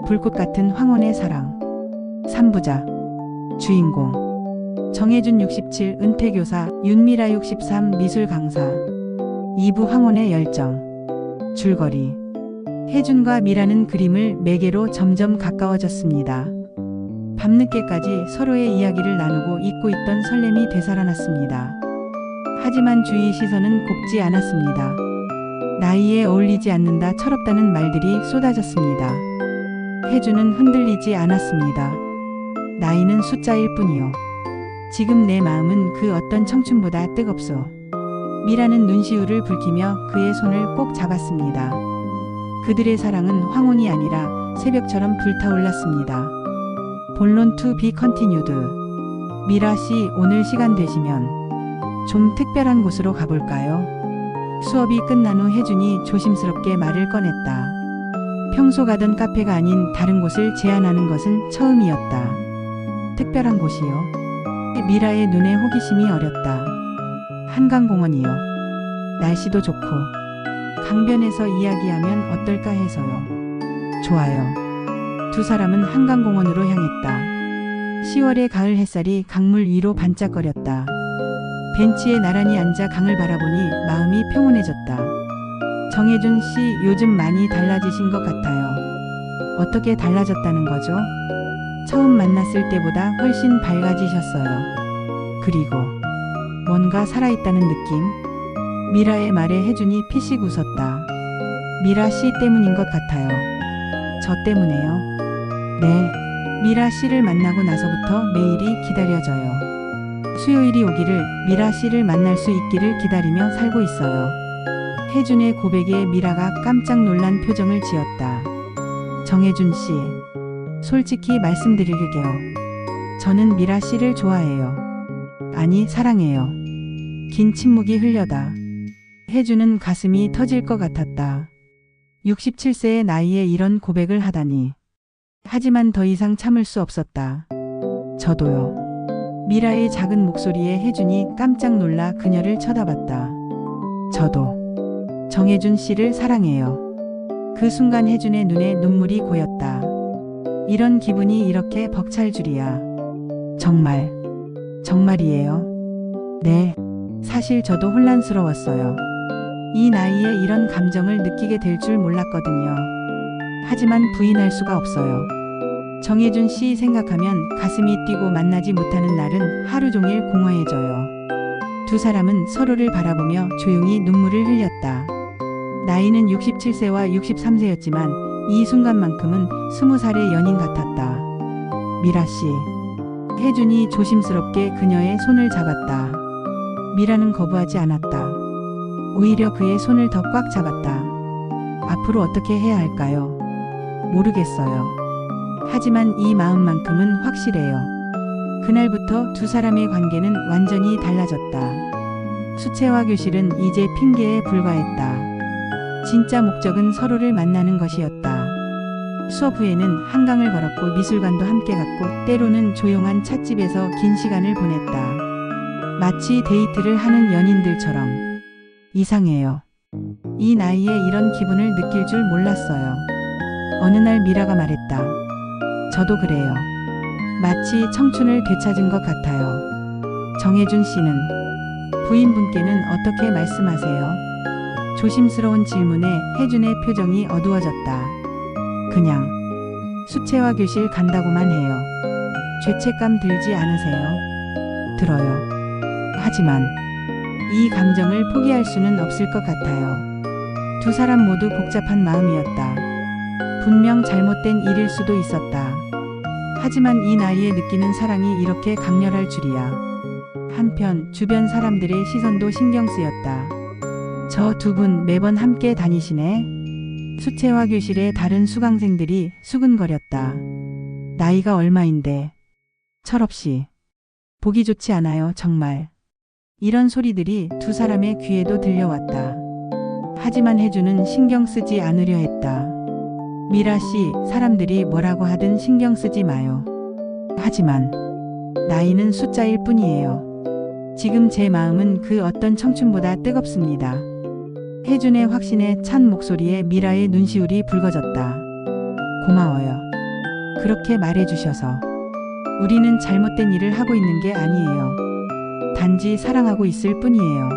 불꽃 같은 황혼의 사랑. 3부작. 주인공 정혜준 67 은퇴교사, 윤미라 63 미술 강사. 2부 황혼의 열정. 줄거리. 혜준과 미라는 그림을 매개로 점점 가까워졌습니다. 밤늦게까지 서로의 이야기를 나누고 잊고 있던 설렘이 되살아났습니다. 하지만 주위 시선은 곱지 않았습니다. 나이에 어울리지 않는다, 철없다는 말들이 쏟아졌습니다. 혜준은 흔들리지 않았습니다. 나이는 숫자일 뿐이요. 지금 내 마음은 그 어떤 청춘보다 뜨겁소. 미라는 눈시울을 붉히며 그의 손을 꼭 잡았습니다. 그들의 사랑은 황혼이 아니라 새벽처럼 불타올랐습니다. 본론 to be continued. 미라 씨, 오늘 시간 되시면 좀 특별한 곳으로 가볼까요? 수업이 끝난 후 혜준이 조심스럽게 말을 꺼냈다. 평소 가던 카페가 아닌 다른 곳을 제안하는 것은 처음이었다. 특별한 곳이요? 미라의 눈에 호기심이 어렸다. 한강공원이요. 날씨도 좋고 강변에서 이야기하면 어떨까 해서요. 좋아요. 두 사람은 한강공원으로 향했다. 10월의 가을 햇살이 강물 위로 반짝거렸다. 벤치에 나란히 앉아 강을 바라보니 마음이 평온해졌다. 정혜준 씨, 요즘 많이 달라지신 것 같아요. 어떻게 달라졌다는 거죠? 처음 만났을 때보다 훨씬 밝아지셨어요. 그리고 뭔가 살아있다는 느낌? 미라의 말에 혜준이 피식 웃었다. 미라 씨 때문인 것 같아요. 저 때문에요? 네. 미라 씨를 만나고 나서부터 매일이 기다려져요. 수요일이 오기를, 미라 씨를 만날 수 있기를 기다리며 살고 있어요. 혜준의 고백에 미라가 깜짝 놀란 표정을 지었다. 정혜준 씨, 솔직히 말씀드릴게요. 저는 미라 씨를 좋아해요. 아니, 사랑해요. 긴 침묵이 흘려다. 혜준은 가슴이 터질 것 같았다. 67세의 나이에 이런 고백을 하다니. 하지만 더 이상 참을 수 없었다. 저도요. 미라의 작은 목소리에 혜준이 깜짝 놀라 그녀를 쳐다봤다. 저도 정혜준 씨를 사랑해요. 그 순간 혜준의 눈에 눈물이 고였다. 이런 기분이 이렇게 벅찰 줄이야. 정말, 정말이에요? 네, 사실 저도 혼란스러웠어요. 이 나이에 이런 감정을 느끼게 될 줄 몰랐거든요. 하지만 부인할 수가 없어요. 정혜준 씨 생각하면 가슴이 뛰고 만나지 못하는 날은 하루 종일 공허해져요. 두 사람은 서로를 바라보며 조용히 눈물을 흘렸다. 나이는 67세와 63세였지만 이 순간만큼은 20살의 연인 같았다. 미라 씨. 혜준이 조심스럽게 그녀의 손을 잡았다. 미라는 거부하지 않았다. 오히려 그의 손을 더 꽉 잡았다. 앞으로 어떻게 해야 할까요? 모르겠어요. 하지만 이 마음만큼은 확실해요. 그날부터 두 사람의 관계는 완전히 달라졌다. 수채화 교실은 이제 핑계에 불과했다. 진짜 목적은 서로를 만나는 것이었다. 수업 후에는 한강을 걸었고 미술관도 함께 갔고 때로는 조용한 찻집에서 긴 시간을 보냈다. 마치 데이트를 하는 연인들처럼. 이상해요. 이 나이에 이런 기분을 느낄 줄 몰랐어요. 어느 날 미라가 말했다. 저도 그래요. 마치 청춘을 되찾은 것 같아요. 정혜준 씨는? 부인분께는 어떻게 말씀하세요? 조심스러운 질문에 혜준의 표정이 어두워졌다. 그냥 수채화 교실 간다고만 해요. 죄책감 들지 않으세요? 들어요. 하지만 이 감정을 포기할 수는 없을 것 같아요. 두 사람 모두 복잡한 마음이었다. 분명 잘못된 일일 수도 있었다. 하지만 이 나이에 느끼는 사랑이 이렇게 강렬할 줄이야. 한편 주변 사람들의 시선도 신경 쓰였다. 저 두 분 매번 함께 다니시네? 수채화 교실의 다른 수강생들이 수근거렸다. 나이가 얼마인데. 철없이. 보기 좋지 않아요, 정말. 이런 소리들이 두 사람의 귀에도 들려왔다. 하지만 혜준은 신경 쓰지 않으려 했다. 미라 씨, 사람들이 뭐라고 하든 신경 쓰지 마요. 하지만 나이는 숫자일 뿐이에요. 지금 제 마음은 그 어떤 청춘보다 뜨겁습니다. 혜준의 확신에 찬 목소리에 미라의 눈시울이 붉어졌다. 고마워요. 그렇게 말해주셔서 우리는 잘못된 일을 하고 있는 게 아니에요. 단지 사랑하고 있을 뿐이에요.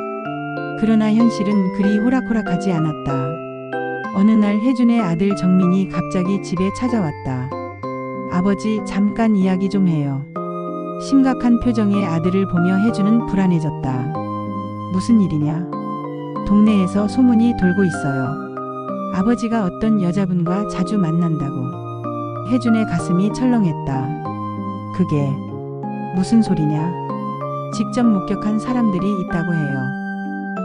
그러나 현실은 그리 호락호락하지 않았다. 어느 날 혜준의 아들 정민이 갑자기 집에 찾아왔다. 아버지, 잠깐 이야기 좀 해요. 심각한 표정의 아들을 보며 혜준은 불안해졌다. 무슨 일이냐? 동네에서 소문이 돌고 있어요. 아버지가 어떤 여자분과 자주 만난다고. 혜준의 가슴이 철렁했다. 그게 무슨 소리냐? 직접 목격한 사람들이 있다고 해요.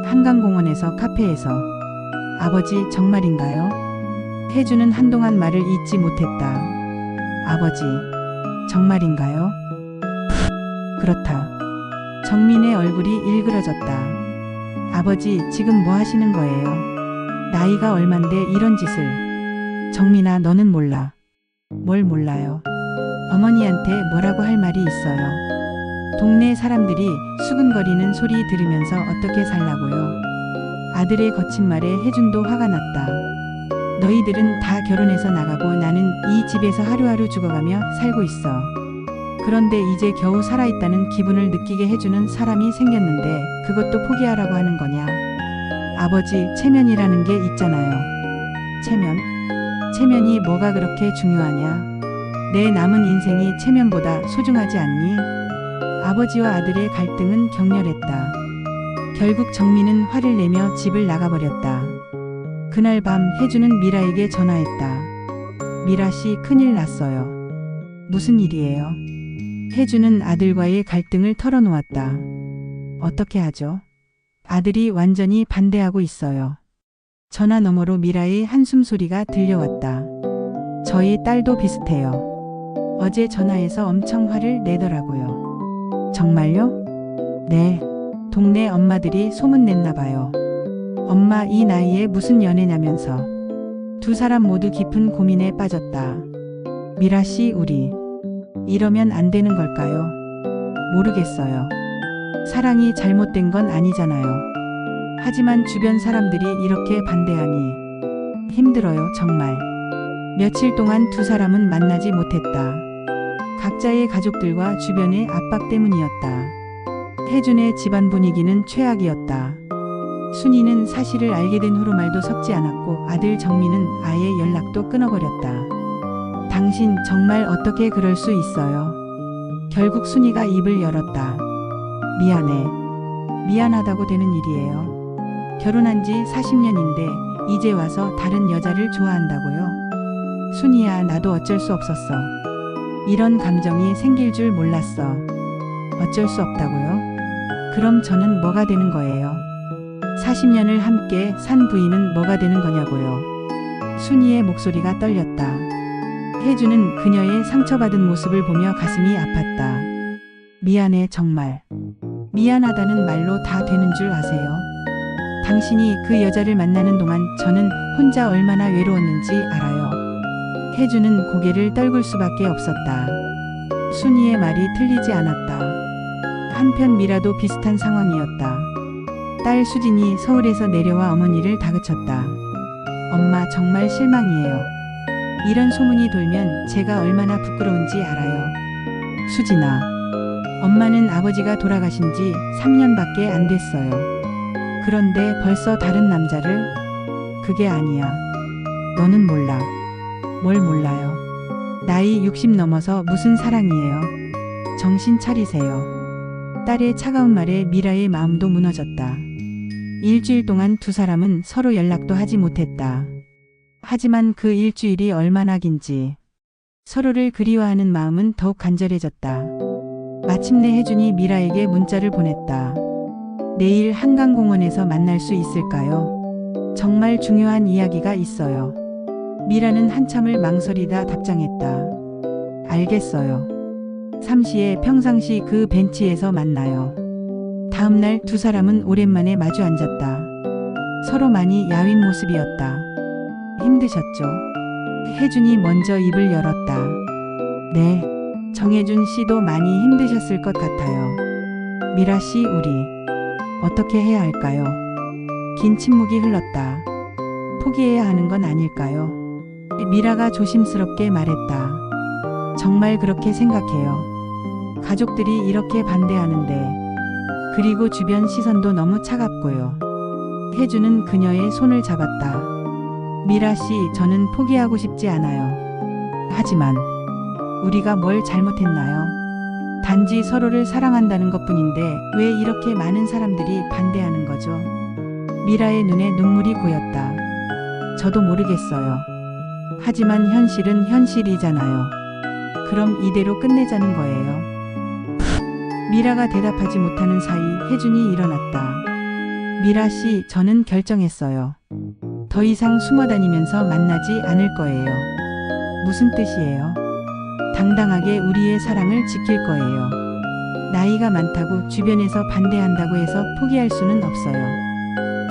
한강공원에서, 카페에서. 아버지, 정말인가요? 혜준은 한동안 말을 잇지 못했다. 아버지, 정말인가요? 그렇다. 정민의 얼굴이 일그러졌다. 아버지, 지금 뭐 하시는 거예요? 나이가 얼만데 이런 짓을. 정민아, 너는 몰라. 뭘 몰라요? 어머니한테 뭐라고 할 말이 있어요. 동네 사람들이 수근거리는 소리 들으면서 어떻게 살라고요? 아들의 거친 말에 혜준도 화가 났다. 너희들은 다 결혼해서 나가고 나는 이 집에서 하루하루 죽어가며 살고 있어. 그런데 이제 겨우 살아있다는 기분을 느끼게 해주는 사람이 생겼는데 그것도 포기하라고 하는 거냐? 아버지, 체면이라는 게 있잖아요. 체면? 체면이 뭐가 그렇게 중요하냐? 내 남은 인생이 체면보다 소중하지 않니? 아버지와 아들의 갈등은 격렬했다. 결국 정민은 화를 내며 집을 나가버렸다. 그날 밤 혜준은 미라에게 전화했다. 미라 씨, 큰일 났어요. 무슨 일이에요? 혜준은 아들과의 갈등을 털어놓았다. 어떻게 하죠? 아들이 완전히 반대하고 있어요. 전화 너머로 미라의 한숨 소리가 들려왔다. 저희 딸도 비슷해요. 어제 전화해서 엄청 화를 내더라고요. 정말요? 네. 동네 엄마들이 소문냈나 봐요. 엄마, 이 나이에 무슨 연애냐면서. 두 사람 모두 깊은 고민에 빠졌다. 미라 씨, 우리 이러면 안 되는 걸까요? 모르겠어요. 사랑이 잘못된 건 아니잖아요. 하지만 주변 사람들이 이렇게 반대하니 힘들어요, 정말. 며칠 동안 두 사람은 만나지 못했다. 각자의 가족들과 주변의 압박 때문이었다. 혜준의 집안 분위기는 최악이었다. 순이는 사실을 알게 된 후로 말도 섞지 않았고 아들 정민은 아예 연락도 끊어버렸다. 당신 정말 어떻게 그럴 수 있어요? 결국 순이가 입을 열었다. 미안해. 미안하다고 되는 일이에요. 결혼한 지 40년인데 이제 와서 다른 여자를 좋아한다고요? 순이야, 나도 어쩔 수 없었어. 이런 감정이 생길 줄 몰랐어. 어쩔 수 없다고요? 그럼 저는 뭐가 되는 거예요? 40년을 함께 산 부인은 뭐가 되는 거냐고요? 순이의 목소리가 떨렸다. 혜준은 그녀의 상처받은 모습을 보며 가슴이 아팠다. 미안해, 정말. 미안하다는 말로 다 되는 줄 아세요? 당신이 그 여자를 만나는 동안 저는 혼자 얼마나 외로웠는지 알아요. 혜준은 고개를 떨굴 수밖에 없었다. 순이의 말이 틀리지 않았다. 한편 미라도 비슷한 상황이었다. 딸 수진이 서울에서 내려와 어머니를 다그쳤다. 엄마, 정말 실망이에요. 이런 소문이 돌면 제가 얼마나 부끄러운지 알아요. 수진아, 엄마는 아버지가 돌아가신 지 3년밖에 안 됐어요. 그런데 벌써 다른 남자를? 그게 아니야. 너는 몰라. 뭘 몰라요? 나이 60 넘어서 무슨 사랑이에요? 정신 차리세요. 딸의 차가운 말에 미라의 마음도 무너졌다. 일주일 동안 두 사람은 서로 연락도 하지 못했다. 하지만 그 일주일이 얼마나 긴지 서로를 그리워하는 마음은 더욱 간절해졌다. 마침내 혜준이 미라에게 문자를 보냈다. 내일 한강공원에서 만날 수 있을까요? 정말 중요한 이야기가 있어요. 미라는 한참을 망설이다 답장했다. 알겠어요. 3시에 평상시 그 벤치에서 만나요. 다음날 두 사람은 오랜만에 마주 앉았다. 서로 많이 야윈 모습이었다. 힘드셨죠? 혜준이 먼저 입을 열었다. 네, 정혜준 씨도 많이 힘드셨을 것 같아요. 미라 씨, 우리 어떻게 해야 할까요? 긴 침묵이 흘렀다. 포기해야 하는 건 아닐까요? 미라가 조심스럽게 말했다. 정말 그렇게 생각해요. 가족들이 이렇게 반대하는데, 그리고 주변 시선도 너무 차갑고요. 혜주는 그녀의 손을 잡았다. 미라 씨, 저는 포기하고 싶지 않아요. 하지만 우리가 뭘 잘못했나요? 단지 서로를 사랑한다는 것뿐인데 왜 이렇게 많은 사람들이 반대하는 거죠? 미라의 눈에 눈물이 고였다. 저도 모르겠어요. 하지만 현실은 현실이잖아요. 그럼 이대로 끝내자는 거예요. 미라가 대답하지 못하는 사이 혜준이 일어났다. 미라 씨, 저는 결정했어요. 더 이상 숨어 다니면서 만나지 않을 거예요. 무슨 뜻이에요? 당당하게 우리의 사랑을 지킬 거예요. 나이가 많다고 주변에서 반대한다고 해서 포기할 수는 없어요.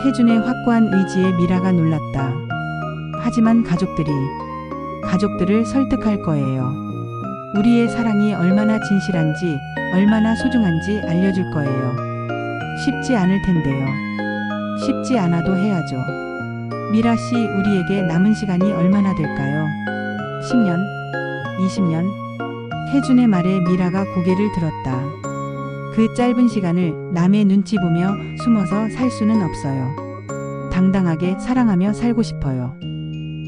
혜준의 확고한 의지에 미라가 놀랐다. 하지만 가족들을 설득할 거예요. 우리의 사랑이 얼마나 진실한지, 얼마나 소중한지 알려줄 거예요. 쉽지 않을 텐데요. 쉽지 않아도 해야죠. 미라 씨, 우리에게 남은 시간이 얼마나 될까요? 10년? 20년? 혜준의 말에 미라가 고개를 들었다. 그 짧은 시간을 남의 눈치 보며 숨어서 살 수는 없어요. 당당하게 사랑하며 살고 싶어요.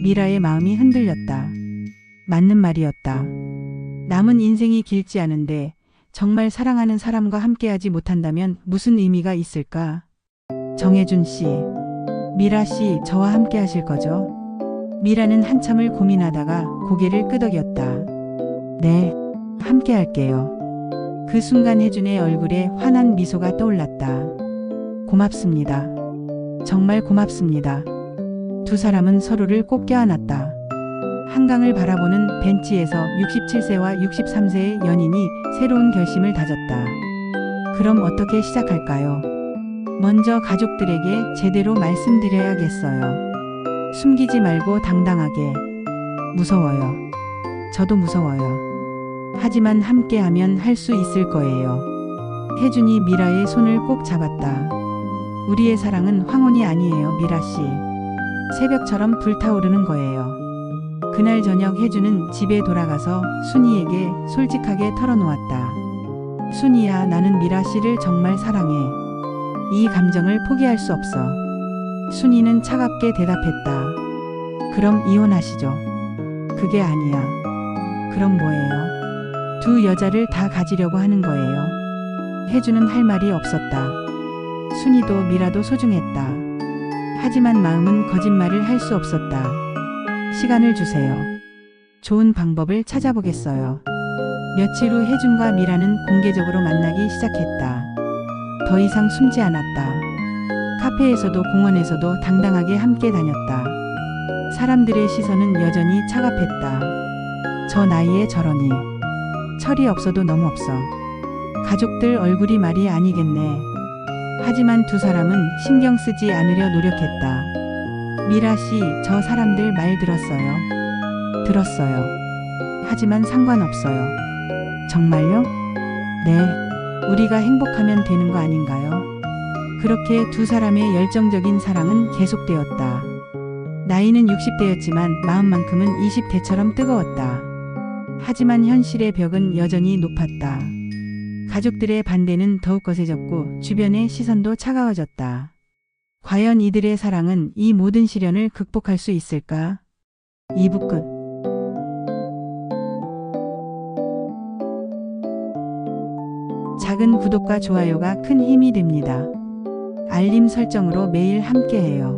미라의 마음이 흔들렸다. 맞는 말이었다. 남은 인생이 길지 않은데 정말 사랑하는 사람과 함께하지 못한다면 무슨 의미가 있을까? 정혜준 씨, 미라 씨, 저와 함께 하실 거죠? 미라는 한참을 고민하다가 고개를 끄덕였다. 네, 함께 할게요. 그 순간 혜준의 얼굴에 환한 미소가 떠올랐다. 고맙습니다. 정말 고맙습니다. 두 사람은 서로를 꼭 껴안았다. 한강을 바라보는 벤치에서 67세와 63세의 연인이 새로운 결심을 다졌다. 그럼 어떻게 시작할까요? 먼저 가족들에게 제대로 말씀드려야겠어요. 숨기지 말고 당당하게. 무서워요. 저도 무서워요. 하지만 함께하면 할 수 있을 거예요. 혜준이 미라의 손을 꼭 잡았다. 우리의 사랑은 황혼이 아니에요, 미라 씨. 새벽처럼 불타오르는 거예요. 그날 저녁 혜준은 집에 돌아가서 순이에게 솔직하게 털어놓았다. 순이야, 나는 미라 씨를 정말 사랑해. 이 감정을 포기할 수 없어. 순이는 차갑게 대답했다. 그럼 이혼하시죠. 그게 아니야. 그럼 뭐예요? 두 여자를 다 가지려고 하는 거예요. 혜준은 할 말이 없었다. 순이도 미라도 소중했다. 하지만 마음은 거짓말을 할 수 없었다. 시간을 주세요. 좋은 방법을 찾아보겠어요. 며칠 후 혜준과 미라는 공개적으로 만나기 시작했다. 더 이상 숨지 않았다. 카페에서도 공원에서도 당당하게 함께 다녔다. 사람들의 시선은 여전히 차갑했다. 저 나이에 저러니. 철이 없어도 너무 없어. 가족들 얼굴이 말이 아니겠네. 하지만 두 사람은 신경 쓰지 않으려 노력했다. 미라 씨, 저 사람들 말 들었어요? 들었어요. 하지만 상관없어요. 정말요? 네. 우리가 행복하면 되는 거 아닌가요? 그렇게 두 사람의 열정적인 사랑은 계속되었다. 나이는 60대였지만 마음만큼은 20대처럼 뜨거웠다. 하지만 현실의 벽은 여전히 높았다. 가족들의 반대는 더욱 거세졌고 주변의 시선도 차가워졌다. 과연 이들의 사랑은 이 모든 시련을 극복할 수 있을까? 2부 끝. 작은 구독과 좋아요가 큰 힘이 됩니다. 알림 설정으로 매일 함께해요.